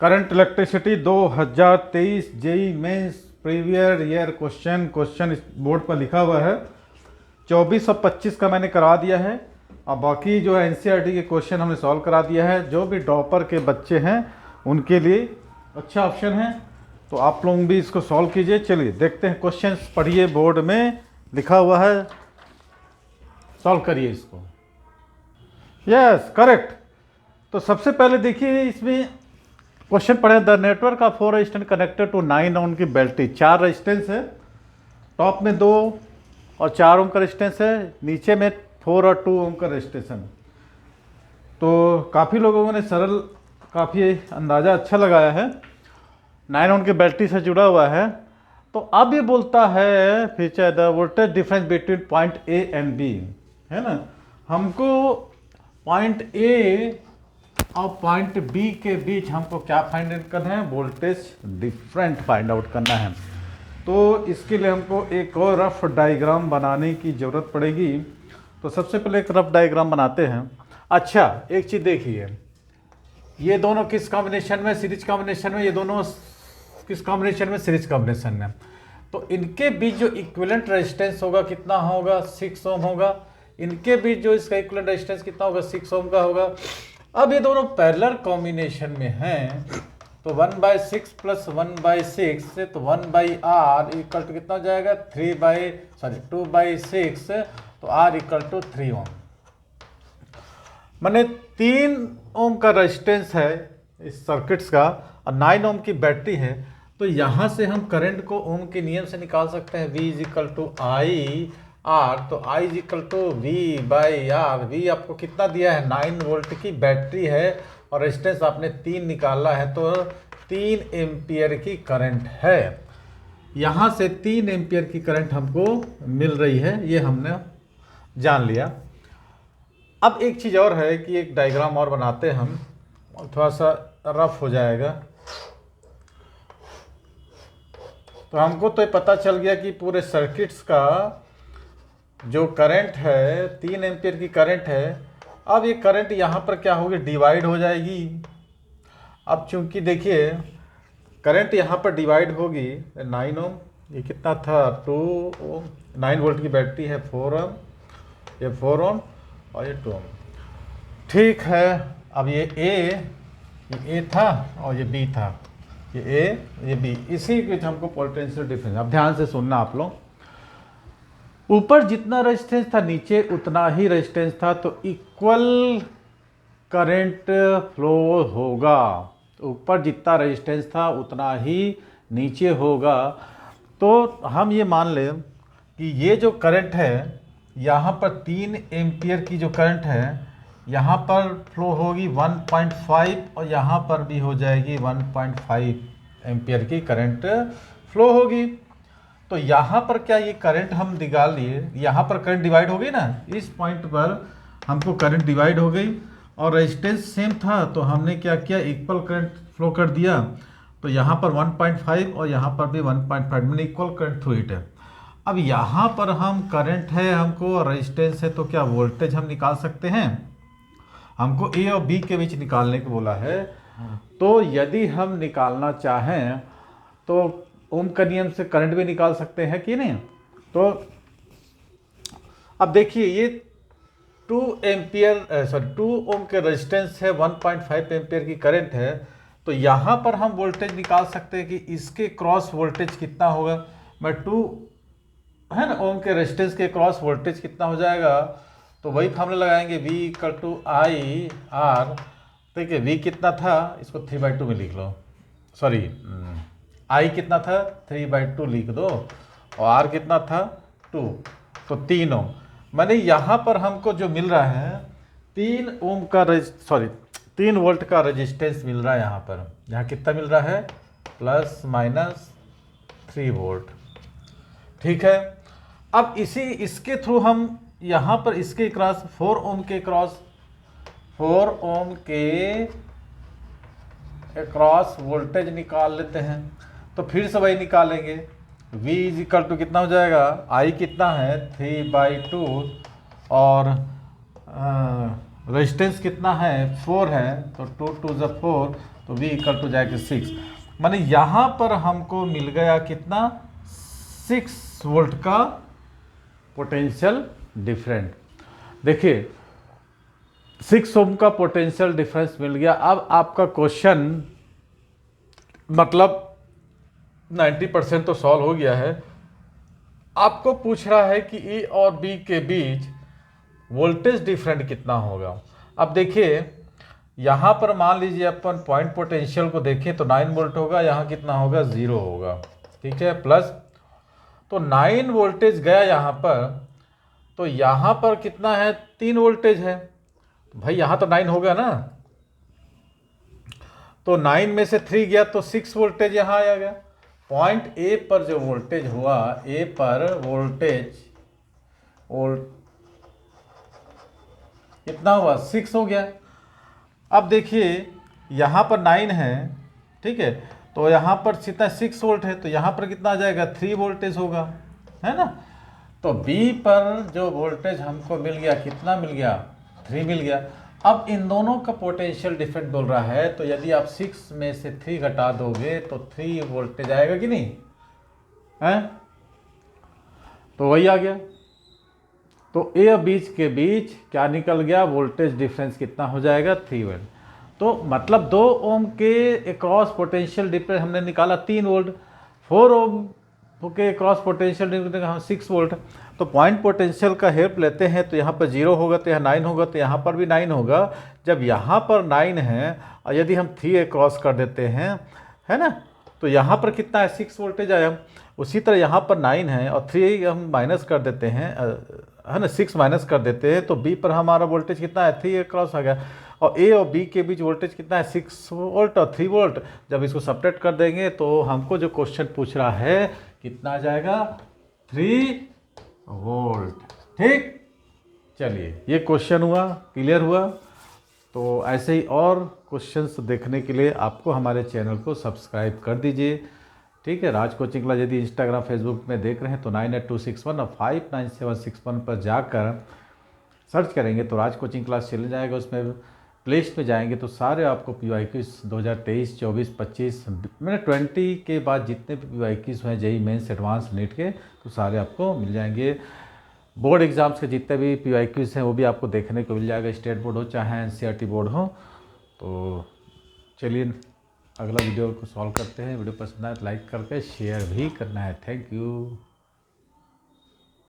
Current electricity 2023 JE mains previous year question board पर लिखा हुआ है। 24 और 25 का मैंने करा दिया है और बाकी जो है एनसीईआरटी के क्वेश्चन हमने सॉल्व करा दिया है। जो भी टॉपर के बच्चे हैं उनके लिए अच्छा ऑप्शन है, तो आप लोग भी इसको सॉल्व कीजिए। चलिए देखते हैं, क्वेश्चन पढ़िए, बोर्ड में लिखा हुआ है, सॉल्व करिए इसको। Yes correct. तो सबसे पहले देखिए इसमें क्वेश्चन पढ़े, the network of 4 resistance connected to 9 ohm की बैटरी। 4 रेजिस्टेंस है, टॉप में 2 और 4 ओम का रेजिस्टेंस है, नीचे में 4 और 2 ओम का रेजिस्टेंस है। तो काफ़ी लोगों ने सरल, काफ़ी अंदाज़ा अच्छा लगाया है, 9 ओम की बैटरी से जुड़ा हुआ है। तो अब ये बोलता है feature the voltage difference between point A and B, है ना। हमको पॉइंट ए और पॉइंट बी के बीच हमको क्या फाइंड आउट करना है, वोल्टेज डिफरेंट फाइंड आउट करना है। तो इसके लिए हमको एक और रफ डायग्राम बनाने की ज़रूरत पड़ेगी। तो सबसे पहले एक रफ डायग्राम बनाते हैं। अच्छा एक चीज़ देखिए, ये दोनों किस कॉम्बिनेशन में, सीरीज कॉम्बिनेशन में, ये दोनों किस कॉम्बिनेशन में, सीरीज कॉम्बिनेशन में। तो इनके बीच जो इक्विवेलेंट रेजिस्टेंस होगा कितना होगा, 6 ओम होगा। इनके बीच जो इसका इक्विवेलेंट रेजिस्टेंस कितना होगा, 6 ओम का होगा। अब ये दोनों पैरेलल कॉम्बिनेशन में हैं, तो 1/6 प्लस 1/6 से तो 1/r इक्वल टू कितना हो जाएगा, 2/6, तो r इक्वल टू 3 ओम। मैंने 3 ओम का रेजिस्टेंस है इस सर्किट्स का और 9 ओम की बैटरी है। तो यहाँ से हम करंट को ओम के नियम से निकाल सकते हैं, V is equal to I R. तो I is equal to V/R। V आपको कितना दिया है, 9 वोल्ट की बैटरी है और रेजिस्टेंस आपने 3 निकाला है, तो 3 एम्पियर की करंट है। यहाँ से 3 एम्पियर की करंट हमको मिल रही है, ये हमने जान लिया। अब एक चीज़ और है कि एक डायग्राम और बनाते हैं हम, थोड़ा सा रफ हो जाएगा। तो हमको तो पता चल गया कि पूरे सर्किट्स का जो करंट है 3 एम्पियर की करंट है। अब ये करंट यहाँ पर क्या होगी, डिवाइड हो जाएगी। अब चूंकि देखिए करंट यहाँ पर डिवाइड होगी, 9 ओम, ये कितना था, 2 ओम, 9 वोल्ट की बैटरी है, 4 ओम, ये 4 ओम और ये 2 ओम। ठीक है। अब ये ए था और ये बी था, ये ए ये बी, इसी के हमको पोटेंशियल डिफरेंस। अब ध्यान से सुनना आप लोग, ऊपर जितना रेजिस्टेंस था नीचे उतना ही रेजिस्टेंस था, तो इक्वल करंट फ्लो होगा। ऊपर जितना रेजिस्टेंस था उतना ही नीचे होगा। तो हम ये मान लें कि ये जो करंट है यहाँ पर 3 एम्पियर की जो करंट है, यहाँ पर फ्लो होगी 1.5 और यहाँ पर भी हो जाएगी 1.5 एम्पियर की करंट फ्लो होगी। तो यहाँ पर क्या ये करंट हम निकाल लिए, यहाँ पर करंट डिवाइड हो गई ना, इस पॉइंट पर हमको करंट डिवाइड हो गई और रेजिस्टेंस सेम था, तो हमने क्या किया, इक्वल करंट फ्लो कर दिया। तो यहाँ पर 1.5 और यहाँ पर भी 1.5, मैंने इक्वल करंट थ्रू इट है। अब यहाँ पर हम करंट है हमको और रेजिस्टेंस है, तो क्या वोल्टेज हम निकाल सकते हैं। हमको ए और बी के बीच निकालने को बोला है। तो यदि हम निकालना चाहें तो ओम का नियम से करंट भी निकाल सकते हैं कि नहीं। तो अब देखिए ये 2 ओम के रेजिस्टेंस है, 1.5 एम्पियर की करंट है। तो यहाँ पर हम वोल्टेज निकाल सकते हैं कि इसके क्रॉस वोल्टेज कितना होगा। मैं 2 है ना ओम के रेजिस्टेंस के क्रॉस वोल्टेज कितना हो जाएगा, तो वही फॉर्मूला लगाएंगे, V equal to I R. देखिए V कितना था, इसको 3/2 में लिख लो, सॉरी I कितना था, 3/2 लिख दो, और R कितना था, 2, तो 3 ओम। मैंने यहाँ पर हमको जो मिल रहा है 3 ओम का 3 वोल्ट का रेजिस्टेंस मिल रहा है। यहाँ कितना मिल रहा है, ±3 वोल्ट। ठीक है। अब इसके थ्रू हम यहाँ पर इसके क्रॉस 4 ओम के क्रॉस वोल्टेज निकाल लेते हैं। तो फिर से वही निकालेंगे, V इज इक्वल टू कितना हो जाएगा, I कितना है, 3/2 और रेजिस्टेंस कितना है, 4 है, तो 2 2 4, तो V इक्वल टू जाएगा 6, माने यहाँ पर हमको मिल गया कितना 6 वोल्ट का पोटेंशियल डिफरेंट। देखिए 6 ओम का पोटेंशियल डिफरेंस मिल गया। अब आपका क्वेश्चन मतलब 90% तो सॉल्व हो गया है। आपको पूछ रहा है कि ए और बी के बीच वोल्टेज डिफरेंट कितना होगा। अब देखिए यहाँ पर मान लीजिए अपन पॉइंट पोटेंशियल को देखें तो 9 वोल्ट होगा, यहाँ कितना होगा 0 होगा, ठीक है, प्लस तो 9 वोल्टेज गया यहाँ पर, तो यहाँ पर कितना है 3 वोल्टेज है, भाई यहाँ तो 9 होगा ना, तो 9 में से 3 गया तो 6 वोल्टेज यहाँ आ गया। पॉइंट ए पर जो वोल्टेज हुआ, ए पर वोल्टेज कितना हुआ 6 हो गया। अब देखिए यहाँ पर 9 है, ठीक है, तो यहाँ पर कितना 6 वोल्ट है, तो यहाँ पर कितना आ जाएगा 3 वोल्टेज होगा, है ना। तो बी पर जो वोल्टेज हमको मिल गया कितना मिल गया 3 मिल गया। अब इन दोनों का पोटेंशियल डिफरेंट बोल रहा है, तो यदि आप 6 में से 3 घटा दोगे तो 3 वोल्टेज आएगा कि नहीं है, तो वही आ गया। तो ए और बीच के बीच क्या निकल गया वोल्टेज डिफरेंस कितना हो जाएगा 3 वोल्ट। तो मतलब 2 ओम के अक्रॉस पोटेंशियल डिफरेंस हमने निकाला 3 वोल्ट, 4 ओम के अक्रॉस पोटेंशियल डिफरेंस हम 6 वोल्ट। तो पॉइंट पोटेंशियल का हेल्प लेते हैं, तो यहाँ पर 0 होगा तो यहाँ 9 होगा, तो यहाँ पर भी 9 होगा। जब यहाँ पर 9 है और यदि हम 3 क्रॉस कर देते हैं, है ना, तो यहाँ पर कितना है 6 वोल्टेज आया। उसी तरह यहाँ पर 9 है और 3 हम माइनस कर देते हैं, है ना, 6 माइनस कर देते हैं, तो बी पर हमारा वोल्टेज कितना है 3 क्रॉस आ गया। और ए और बी के बीच वोल्टेज कितना है 6 वोल्ट और 3 वोल्ट। जब इसको सब्ट्रैक्ट कर देंगे तो हमको जो क्वेश्चन पूछ रहा है कितना आ जाएगा 3 वोल्ट। ठीक, चलिए ये क्वेश्चन हुआ, क्लियर हुआ। तो ऐसे ही और क्वेश्चंस देखने के लिए आपको हमारे चैनल को सब्सक्राइब कर दीजिए, ठीक है। राज कोचिंग क्लास यदि इंस्टाग्राम फेसबुक में देख रहे हैं तो 98261 और 59761 पर जाकर सर्च करेंगे तो राज कोचिंग क्लास चल जाएगा। उसमें प्ले लिस्ट में जाएंगे तो सारे आपको PYQs 2023, 24, 25 मैंने 20 के बाद जितने भी PYQs हैं जेईई मेंस एडवांस नीट के, तो सारे आपको मिल जाएंगे। बोर्ड एग्जाम्स के जितने भी PYQs हैं वो भी आपको देखने को मिल जाएगा, स्टेट बोर्ड हो चाहे NCERT बोर्ड हो। तो चलिए अगला वीडियो को सॉल्व करते हैं। वीडियो पसंद आए तो लाइक करके शेयर भी करना है। Thank you.